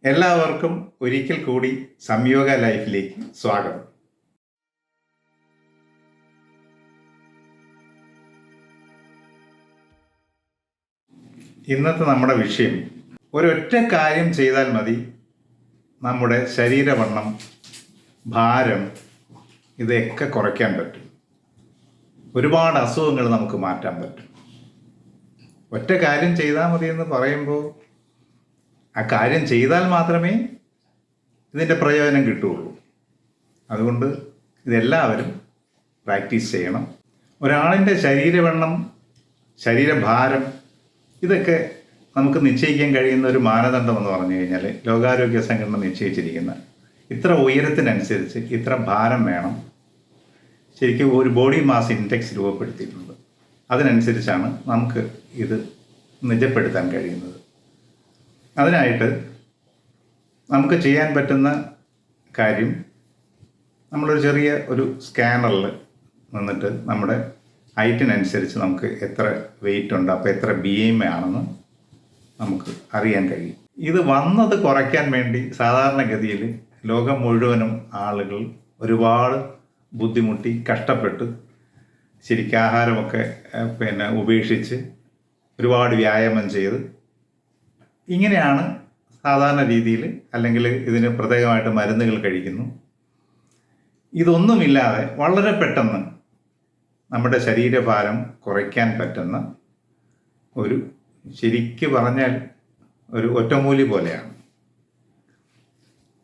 എല്ലാവർക്കും ഒരിക്കൽ കൂടി സംയോഗ ലൈഫിലേക്ക് സ്വാഗതം. ഇന്നത്തെ നമ്മുടെ വിഷയം, ഒരൊറ്റ കാര്യം ചെയ്താൽ മതി നമ്മുടെ ശരീരവണ്ണം, ഭാരം ഇതൊക്കെ കുറയ്ക്കാൻ പറ്റും. ഒരുപാട് അസുഖങ്ങൾ നമുക്ക് മാറ്റാൻ പറ്റും. ഒറ്റ കാര്യം ചെയ്താൽ മതി എന്ന് പറയുമ്പോൾ ആ കാര്യം ചെയ്താൽ മാത്രമേ ഇതിൻ്റെ പ്രയോജനം കിട്ടുകയുള്ളൂ. അതുകൊണ്ട് ഇതെല്ലാവരും പ്രാക്ടീസ് ചെയ്യണം. ഒരാളിൻ്റെ ശരീരവണ്ണം, ശരീരഭാരം ഇതൊക്കെ നമുക്ക് നിശ്ചയിക്കാൻ കഴിയുന്ന ഒരു മാനദണ്ഡം എന്ന് പറഞ്ഞു കഴിഞ്ഞാൽ ലോകാരോഗ്യ സംഘടന നിശ്ചയിച്ചിരിക്കുന്ന ഇത്ര ഉയരത്തിനനുസരിച്ച് ഇത്ര ഭാരം വേണം. ശരിക്കും ഒരു ബോഡി മാസ് ഇൻഡെക്സ് രൂപപ്പെടുത്തിയിട്ടുണ്ട്. അതിനനുസരിച്ചാണ് നമുക്ക് ഇത് നിജപ്പെടുത്താൻ കഴിയുന്നത്. അതിനായിട്ട് നമുക്ക് ചെയ്യാൻ പറ്റുന്ന കാര്യം, നമ്മളൊരു ചെറിയ ഒരു സ്കാനറിൽ നിന്നിട്ട് നമ്മുടെ ഹൈറ്റിനനുസരിച്ച് നമുക്ക് എത്ര വെയിറ്റ് ഉണ്ട്, അപ്പോൾ എത്ര BMI ആണെന്ന് നമുക്ക് അറിയാൻ കഴിയും. ഇത് വന്നത് കുറയ്ക്കാൻ വേണ്ടി സാധാരണഗതിയിൽ ലോകം മുഴുവനും ആളുകൾ ഒരുപാട് ബുദ്ധിമുട്ടി കഷ്ടപ്പെട്ട് ശരിക്കും ആഹാരമൊക്കെ ഉപേക്ഷിച്ച് ഒരുപാട് വ്യായാമം ചെയ്ത് ഇങ്ങനെയാണ് സാധാരണ രീതിയിൽ, അല്ലെങ്കിൽ ഇതിന് പ്രത്യേകമായിട്ട് മരുന്നുകൾ കഴിക്കുന്നു. ഇതൊന്നുമില്ലാതെ വളരെ പെട്ടെന്ന് നമ്മുടെ ശരീരഭാരം കുറയ്ക്കാൻ പറ്റുന്ന ഒരു, ശരിക്ക് പറഞ്ഞാൽ ഒരു ഒറ്റമൂലി പോലെയാണ്.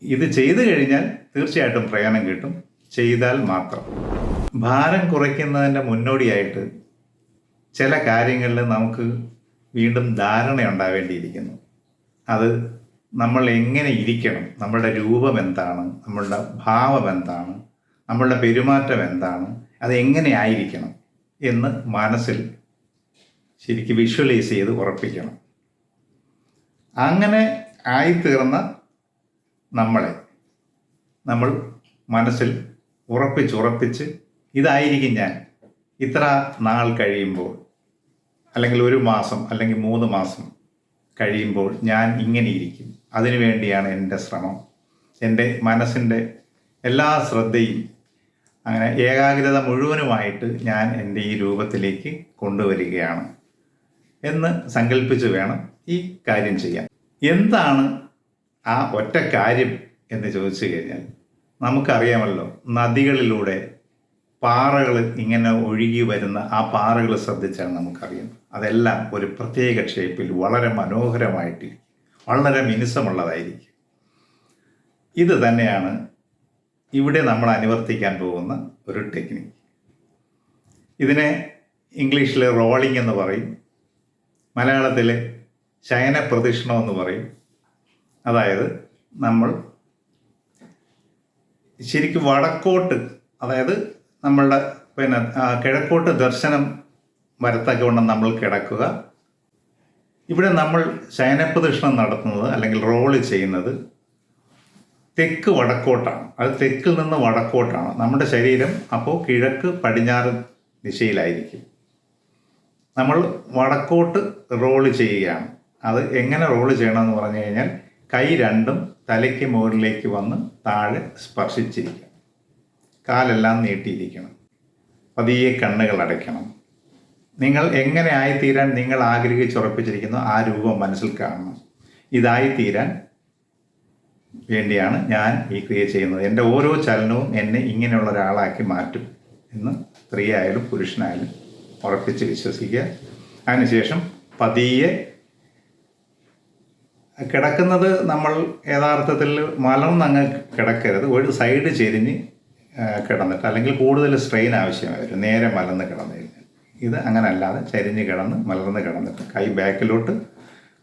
ഇത് ചെയ്തു കഴിഞ്ഞാൽ തീർച്ചയായിട്ടും പ്രയോജനം കിട്ടും, ചെയ്താൽ മാത്രം. ഭാരം കുറയ്ക്കുന്നതിൻ്റെ മുന്നോടിയായിട്ട് ചില കാര്യങ്ങളിൽ നമുക്ക് വീണ്ടും ധാരണ ഉണ്ടാവേണ്ടിയിരിക്കുന്നു. അത് നമ്മൾ എങ്ങനെ ഇരിക്കണം, നമ്മളുടെ രൂപം എന്താണ്, നമ്മളുടെ ഭാവം എന്താണ്, നമ്മളുടെ പെരുമാറ്റം എന്താണ്, അത് എങ്ങനെ ആയിരിക്കണം എന്ന് മനസ്സിൽ ശരിക്കും വിഷ്വലൈസ് ചെയ്ത് ഉറപ്പിക്കണം. അങ്ങനെ ആയിത്തീർന്ന നമ്മളെ നമ്മൾ മനസ്സിൽ ഉറപ്പിച്ച് ഇതായിരിക്കും ഞാൻ ഇത്ര നാൾ കഴിയുമ്പോൾ, അല്ലെങ്കിൽ 1 മാസം അല്ലെങ്കിൽ 3 മാസം കഴിയുമ്പോൾ ഞാൻ ഇങ്ങനെ ഇരിക്കും. അതിനു വേണ്ടിയാണ് എൻ്റെ ശ്രമം. എൻ്റെ മനസ്സിൻ്റെ എല്ലാ ശ്രദ്ധയും, അങ്ങനെ ഏകാഗ്രത മുഴുവനുമായിട്ട് ഞാൻ എൻ്റെ ഈ രൂപത്തിലേക്ക് കൊണ്ടുവരികയാണ് എന്ന് സങ്കല്പിച്ച് വേണം ഈ കാര്യം ചെയ്യാൻ. എന്താണ് ആ ഒറ്റ കാര്യം എന്ന് ചോദിച്ചു കഴിഞ്ഞാൽ, നമുക്കറിയാമല്ലോ, നദികളിലൂടെ പാറകൾ ഇങ്ങനെ ഒഴുകി വരുന്ന ആ പാറകൾ ശ്രദ്ധിച്ചാൽ നമുക്കറിയാം, അതെല്ലാം ഒരു പ്രത്യേക ഷേപ്പിൽ വളരെ മനോഹരമായിട്ട് വളരെ മിനുസമുള്ളതായിരിക്കും. ഇത് തന്നെയാണ് ഇവിടെ നമ്മൾ അനുവർത്തിക്കാൻ പോകുന്ന ഒരു ടെക്നിക്ക്. ഇതിനെ ഇംഗ്ലീഷിൽ റോളിംഗ് എന്ന് പറയും, മലയാളത്തിൽ ശയന പ്രദക്ഷിണം എന്ന് പറയും. അതായത് നമ്മൾ ശരിക്കും വടക്കോട്ട്, അതായത് നമ്മളുടെ കിഴക്കോട്ട് ദർശനം വരത്തക്കവണ്ണം നമ്മൾ കിടക്കുക. ഇവിടെ നമ്മൾ ശയനപ്രദക്ഷിണം നടത്തുന്നത് അല്ലെങ്കിൽ റോള് ചെയ്യുന്നത് തെക്ക് വടക്കോട്ടാണ്. അത് തെക്കിൽ നിന്ന് വടക്കോട്ടാണ്. നമ്മുടെ ശരീരം അപ്പോൾ കിഴക്ക് പടിഞ്ഞാറ് ദിശയിലായിരിക്കും. നമ്മൾ വടക്കോട്ട് റോള് ചെയ്യുകയാണ്. അത് എങ്ങനെ റോള് ചെയ്യണമെന്ന് പറഞ്ഞു കഴിഞ്ഞാൽ, കൈ രണ്ടും തലയ്ക്ക് മുകളിലേക്ക് വന്ന് താഴെ സ്പർശിച്ചിരിക്കണം. കാലെല്ലാം നീട്ടിയിരിക്കണം. പതിയെ കണ്ണുകൾ അടയ്ക്കണം. നിങ്ങൾ എങ്ങനെ ആയിത്തീരാൻ നിങ്ങൾ ആഗ്രഹിച്ചുറപ്പിച്ചിരിക്കുന്നു ആ രൂപം മനസ്സിൽ കാണണം. ഇതായിത്തീരാൻ വേണ്ടിയാണ് ഞാൻ ഈ ക്രിയ ചെയ്യുന്നത്. എൻ്റെ ഓരോ ചലനവും എന്നെ ഇങ്ങനെയുള്ള ഒരാളാക്കി മാറ്റും എന്ന് സ്ത്രീയായാലും പുരുഷനായാലും ഉറപ്പിച്ച് വിശ്വസിക്കുക. അതിനുശേഷം പതിയെ കിടക്കുന്നത് നമ്മൾ യഥാർത്ഥത്തിൽ മലർന്നങ്ങ് കിടക്കരുത്. ഒരു സൈഡ് ചെരിഞ്ഞ് കിടന്നിട്ട്, അല്ലെങ്കിൽ കൂടുതൽ സ്ട്രെയിൻ ആവശ്യമായി വരും നേരെ മലർന്ന് കിടന്നു കഴിഞ്ഞാൽ. ഇത് അങ്ങനെ അല്ലാതെ ചരിഞ്ഞ് കിടന്ന് മലർന്ന് കിടന്നിട്ട് കൈ ബാക്കിലോട്ട്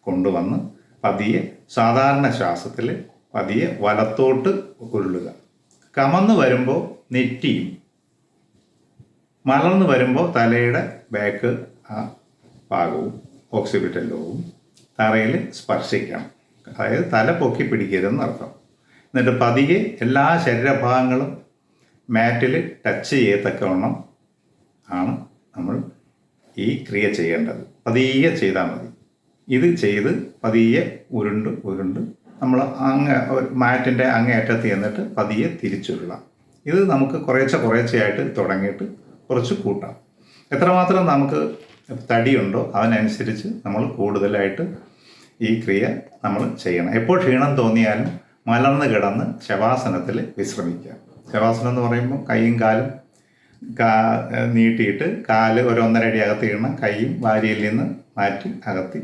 കൊണ്ടുവന്ന് പതിയെ സാധാരണ ശ്വാസത്തിൽ പതിയെ വലത്തോട്ട് ഉരുളുക. കമന്ന് വരുമ്പോൾ നെറ്റിയും, മലർന്ന് വരുമ്പോൾ തലയുടെ ബാക്ക് ആ ഭാഗവും ഓക്സിപിറ്റൽ ലോബും തറയിൽ സ്പർശിക്കണം. അതായത് തല പൊക്കി പിടിക്കരുതെന്നർത്ഥം. എന്നിട്ട് പതിയെ എല്ലാ ശരീരഭാഗങ്ങളും മാറ്റിൽ ടച്ച് ചെയ്യത്തക്കവണ്ണം ആണ് നമ്മൾ ഈ ക്രിയ ചെയ്യേണ്ടത്. പതിയെ ചെയ്താൽ മതി. ഇത് ചെയ്ത് പതിയെ ഉരുണ്ട് നമ്മൾ മാറ്റിൻ്റെ അങ്ങേയറ്റത്ത് ചെന്നിട്ട് പതിയെ തിരിച്ചുവിടാം. ഇത് നമുക്ക് കുറേശ്ശെയായിട്ട് തുടങ്ങിയിട്ട് കുറച്ച് കൂട്ടാം. എത്രമാത്രം നമുക്ക് തടിയുണ്ടോ അതിനനുസരിച്ച് നമ്മൾ കൂടുതലായിട്ട് ഈ ക്രിയ നമ്മൾ ചെയ്യണം. എപ്പോൾ ക്ഷീണം തോന്നിയാലും മലർന്ന് കിടന്ന് ശവാസനത്തിൽ വിശ്രമിക്കുക. ശവാസനം എന്ന് പറയുമ്പോൾ കൈയും കാലും നീട്ടിയിട്ട് കാല് ഒരു 1.5 അടി അകത്ത് ഇടണം. കൈയും വാരിയിൽ നിന്ന് മാറ്റി അകത്തി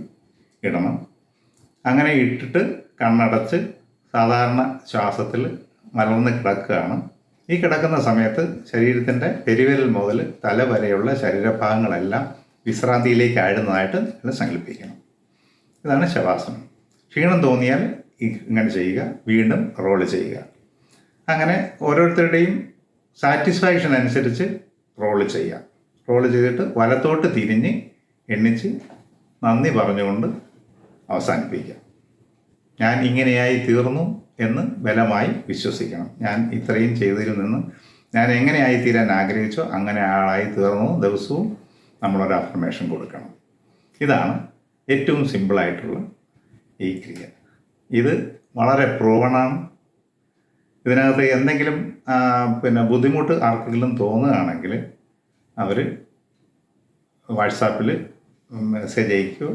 ഇടണം. അങ്ങനെ ഇട്ടിട്ട് കണ്ണടച്ച് സാധാരണ ശ്വാസത്തിൽ മലർന്ന് കിടക്കുകയാണ്. ഈ കിടക്കുന്ന സമയത്ത് ശരീരത്തിൻ്റെ പെരുവിരൽ മുതൽ തല വരെയുള്ള ശരീരഭാഗങ്ങളെല്ലാം വിശ്രാന്തിയിലേക്ക് ആഴുന്നതായിട്ട് സങ്കല്പിക്കണം. ഇതാണ് ശവാസനം. ക്ഷീണം തോന്നിയാൽ ഇങ്ങനെ ചെയ്യുക, വീണ്ടും റോള് ചെയ്യുക. അങ്ങനെ ഓരോരുത്തരുടെയും സാറ്റിസ്ഫാക്ഷൻ അനുസരിച്ച് റോള് ചെയ്യുക. റോള് ചെയ്തിട്ട് വലത്തോട്ട് തിരിഞ്ഞ് എണ്ണിച്ച് നന്ദി പറഞ്ഞുകൊണ്ട് അവസാനിപ്പിക്കുക. ഞാൻ ഇങ്ങനെയായി തീർന്നു എന്ന് ബലമായി വിശ്വസിക്കണം. ഞാൻ ഇത്രയും ചെയ്തതിൽ നിന്ന് ഞാൻ എങ്ങനെയായി തീരാൻ ആഗ്രഹിച്ചോ അങ്ങനെ ആളായി തീർന്നു. ദിവസവും നമ്മളൊരു അഫർമേഷൻ കൊടുക്കണം. ഇതാണ് ഏറ്റവും സിമ്പിളായിട്ടുള്ള ഈ ക്രിയ. ഇത് വളരെ പ്രൂവണാണ്. ഇതിനകത്ത് എന്തെങ്കിലും ബുദ്ധിമുട്ട് ആർക്കെങ്കിലും തോന്നുകയാണെങ്കിൽ അവർ വാട്സാപ്പിൽ മെസ്സേജ് അയക്കുകയോ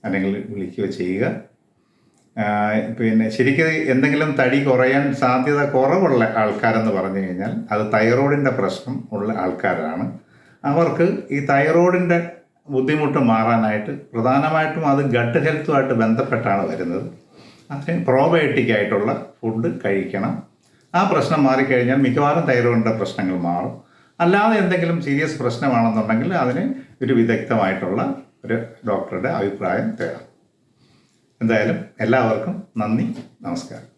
അല്ലെങ്കിൽ വിളിക്കുകയോ ചെയ്യുക. ശരിക്കും എന്തെങ്കിലും തടി കുറയാൻ സാധ്യത കുറവുള്ള ആൾക്കാരെന്ന് പറഞ്ഞു കഴിഞ്ഞാൽ അത് തൈറോയിഡിൻ്റെ പ്രശ്നം ഉള്ള ആൾക്കാരാണ്. അവർക്ക് ഈ തൈറോയിഡിൻ്റെ ബുദ്ധിമുട്ട് മാറാനായിട്ട് പ്രധാനമായിട്ടും അത് ഗട്ട് ഹെൽത്തുമായിട്ട് ബന്ധപ്പെട്ടാണ് വരുന്നത്. അതിന് പ്രോബയോട്ടിക് ആയിട്ടുള്ള ഫുഡ് കഴിക്കണം. ആ പ്രശ്നം മാറിക്കഴിഞ്ഞാൽ മിക്കവാറും തൈറോയിഡിൻ്റെ പ്രശ്നങ്ങൾ മാറും. അല്ലാതെ എന്തെങ്കിലും സീരിയസ് പ്രശ്നമാണെന്നുണ്ടെങ്കിൽ അതിന് ഒരു വിദഗ്ധമായിട്ടുള്ള ഒരു ഡോക്ടറുടെ അഭിപ്രായം തേടാം. എന്തായാലും എല്ലാവർക്കും നന്ദി, നമസ്കാരം.